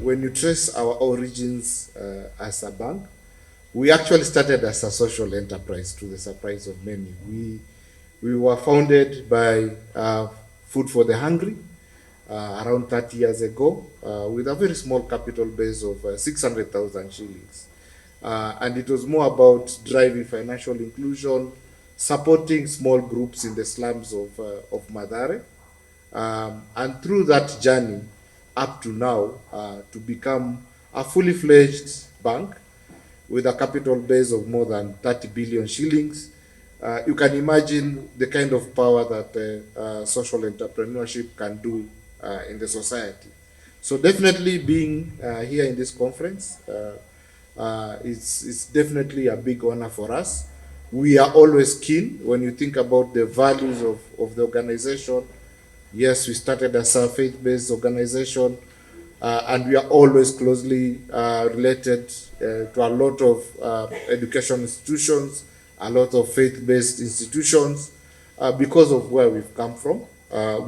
when you trace our origins as a bank, we actually started as a social enterprise, to the surprise of many. We were founded by Food for the Hungry around 30 years ago with a very small capital base of 600,000 shillings. And it was more about driving financial inclusion, supporting small groups in the slums of Madare, and through that journey up to now to become a fully fledged bank with a capital base of more than 30 billion shillings. You can imagine the kind of power that social entrepreneurship can do in the society. So definitely being here in this conference, it's definitely a big honor for us. We are always keen when you think about the values of the organization. Yes, we started as a faith-based organization, and we are always closely related to a lot of education institutions, a lot of faith-based institutions, because of where we've come from.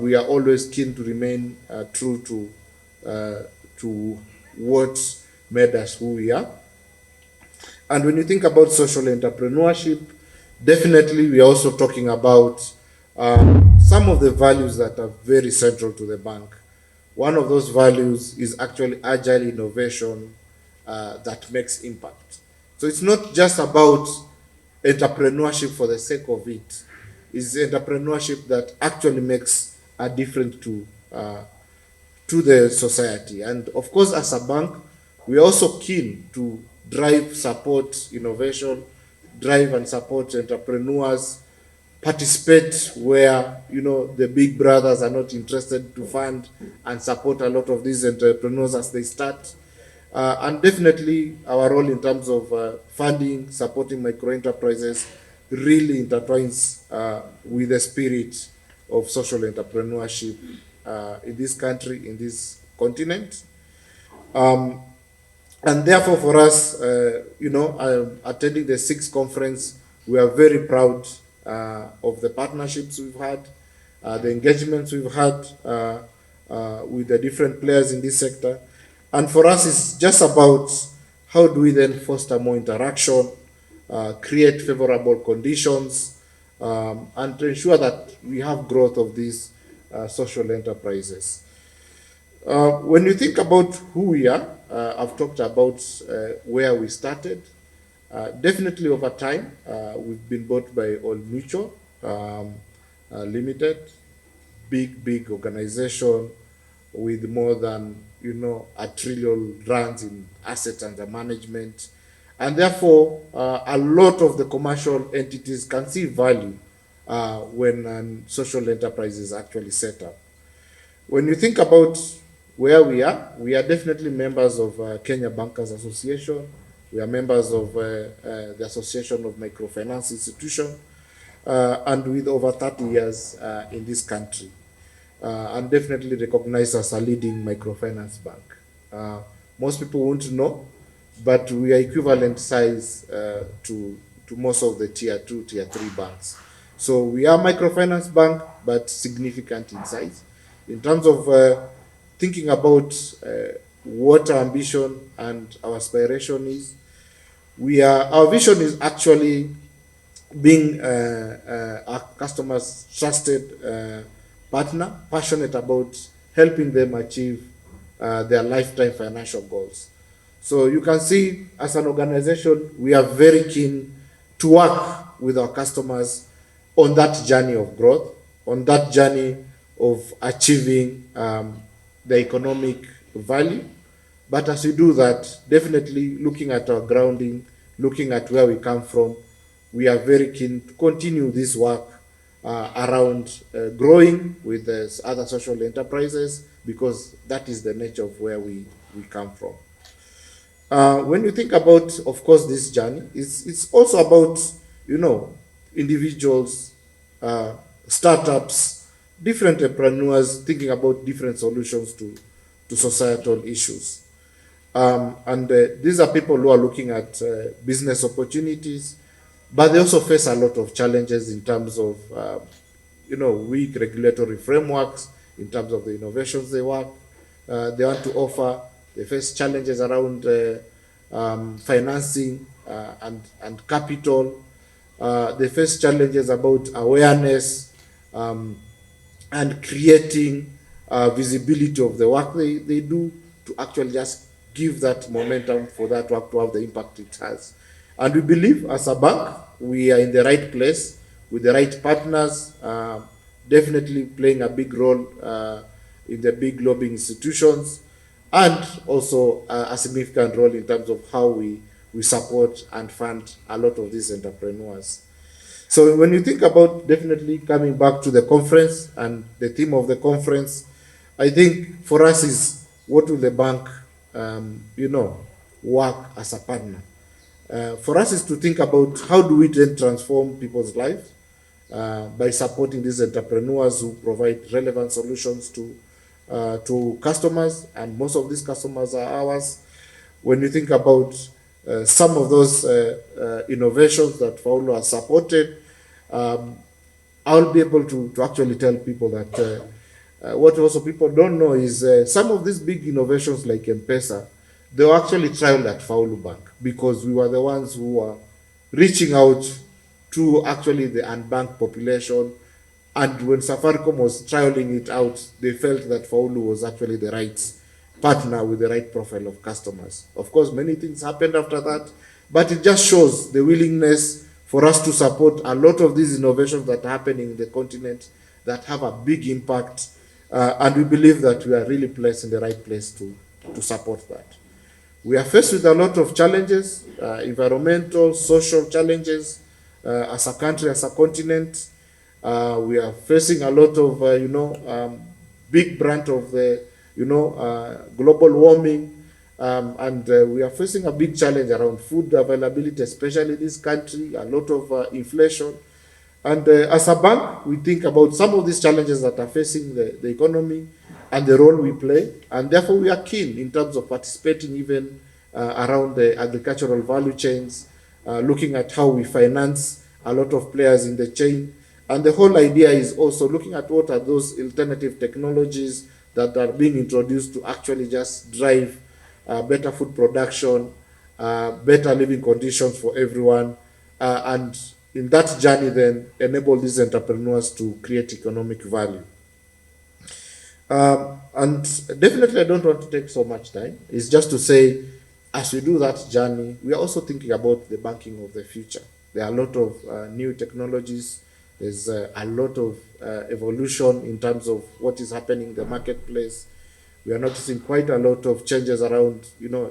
We are always keen to remain true to what made us who we are. And when you think about social entrepreneurship, definitely we are also talking about some of the values that are very central to the bank. One of those values is actually agile innovation that makes impact. So it's not just about entrepreneurship for the sake of it. It's entrepreneurship that actually makes a difference to the society. And of course, as a bank, we are also keen to drive, support innovation, drive and support entrepreneurs, participate where the big brothers are not interested to fund and support a lot of these entrepreneurs as they start. And definitely our role in terms of funding, supporting micro enterprises really intertwines with the spirit of social entrepreneurship in this country, in this continent. And therefore, for us, attending the sixth conference, we are very proud of the partnerships we've had, the engagements we've had with the different players in this sector. And for us, it's just about how do we then foster more interaction, create favorable conditions, and to ensure that we have growth of these social enterprises. When you think about who we are, I've talked about where we started. Definitely over time, we've been bought by Old Mutual Limited, big organization with more than $1 trillion rands in assets under management, and therefore a lot of the commercial entities can see value when social enterprise is actually set up. When you think about where we are definitely members of Kenya Bankers Association. We are members of the Association of Microfinance Institutions, and with over 30 years in this country, and definitely recognized as a leading microfinance bank. Most people won't know, but we are equivalent size to most of the tier 2, tier 3 banks. So we are a microfinance bank, but significant in size. In terms of thinking about what our ambition and our aspiration is, our vision is actually being our customers' trusted partner, passionate about helping them achieve their lifetime financial goals. So you can see, as an organization, we are very keen to work with our customers on that journey of growth, on that journey of achieving the economic value. But as we do that, definitely looking at our grounding, looking at where we come from, we are very keen to continue this work around growing with the other social enterprises, because that is the nature of where we come from. When you think about, of course, this journey, it's also about, individuals, startups, different entrepreneurs thinking about different solutions to societal issues. And these are people who are looking at business opportunities, but they also face a lot of challenges in terms of, weak regulatory frameworks, in terms of the innovations they want to offer, They face challenges around financing and capital. They face challenges about awareness um, and creating visibility of the work they do to actually just give that momentum for that work to have the impact it has. And we believe as a bank, we are in the right place with the right partners, definitely playing a big role in the big lobbying institutions, and also a significant role in terms of how we support and fund a lot of these entrepreneurs. So when you think about definitely coming back to the conference and the theme of the conference, I think for us is what will the bank, work as a partner. For us is to think about how do we then transform people's lives by supporting these entrepreneurs who provide relevant solutions to customers, and most of these customers are ours. When you think about some of those innovations that Faulu has supported, um, I'll be able to actually tell people that what also people don't know is some of these big innovations like M-Pesa, they were actually trialed at Faulu Bank because we were the ones who were reaching out to actually the unbanked population. And when Safaricom was trialing it out, they felt that Faulu was actually the right partner with the right profile of customers. Of course, many things happened after that, but it just shows the willingness for us to support a lot of these innovations that are happening in the continent that have a big impact. And we believe that we are really placed in the right place to support that. We are faced with a lot of challenges, environmental, social challenges, as a country, as a continent. We are facing a lot of, big brunt of the, global warming. And we are facing a big challenge around food availability, especially in this country, a lot of inflation. And as a bank, we think about some of these challenges that are facing the economy and the role we play. And therefore, we are keen in terms of participating even around the agricultural value chains, looking at how we finance a lot of players in the chain. And the whole idea is also looking at what are those alternative technologies that are being introduced to actually just drive better food production, better living conditions for everyone, and in that journey then enable these entrepreneurs to create economic value. And definitely I don't want to take so much time. It's just to say, as we do that journey, we are also thinking about the banking of the future. There are a lot of new technologies. There's a lot of evolution in terms of what is happening in the marketplace. We are noticing quite a lot of changes around,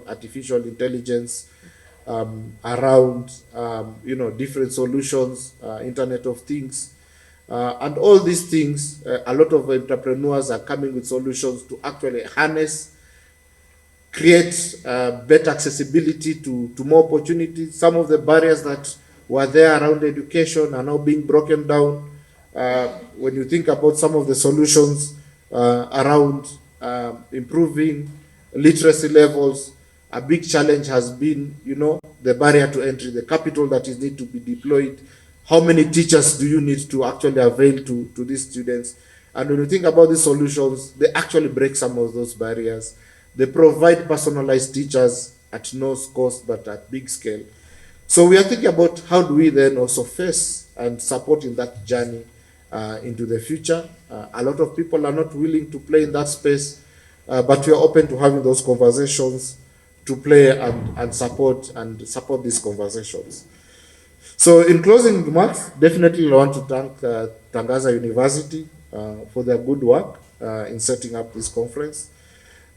artificial intelligence, around, different solutions, Internet of Things. And all these things, a lot of entrepreneurs are coming with solutions to actually harness, create better accessibility to more opportunities. Some of the barriers that were there around education are now being broken down. When you think about some of the solutions around improving literacy levels, a big challenge has been, the barrier to entry, the capital that is need to be deployed. How many teachers do you need to actually avail to these students? And when you think about these solutions, they actually break some of those barriers. They provide personalized teachers at no cost, but at big scale. So we are thinking about how do we then also face and support in that journey into the future. A lot of people are not willing to play in that space, but we are open to having those conversations to play and support these conversations. So in closing remarks, definitely I want to thank Tangaza University for their good work in setting up this conference,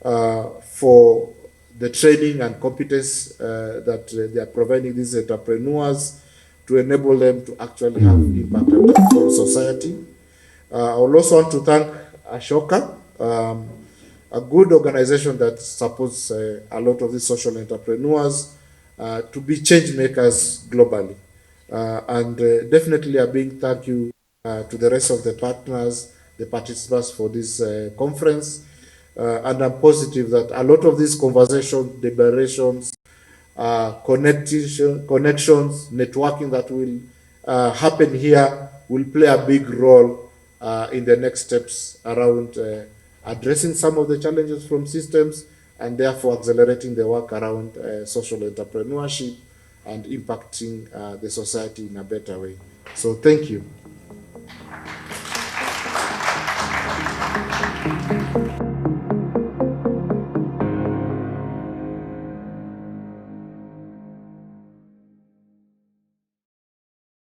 for the training and competence that they are providing these entrepreneurs to enable them to actually have impact and transform society. I will also want to thank Ashoka, a good organization that supports a lot of these social entrepreneurs to be change makers globally. And definitely a big thank you to the rest of the partners, the participants for this conference. And I'm positive that a lot of these conversations, deliberations, connections, networking that will happen here will play a big role in the next steps around addressing some of the challenges from systems and therefore accelerating the work around social entrepreneurship and impacting the society in a better way. So thank you.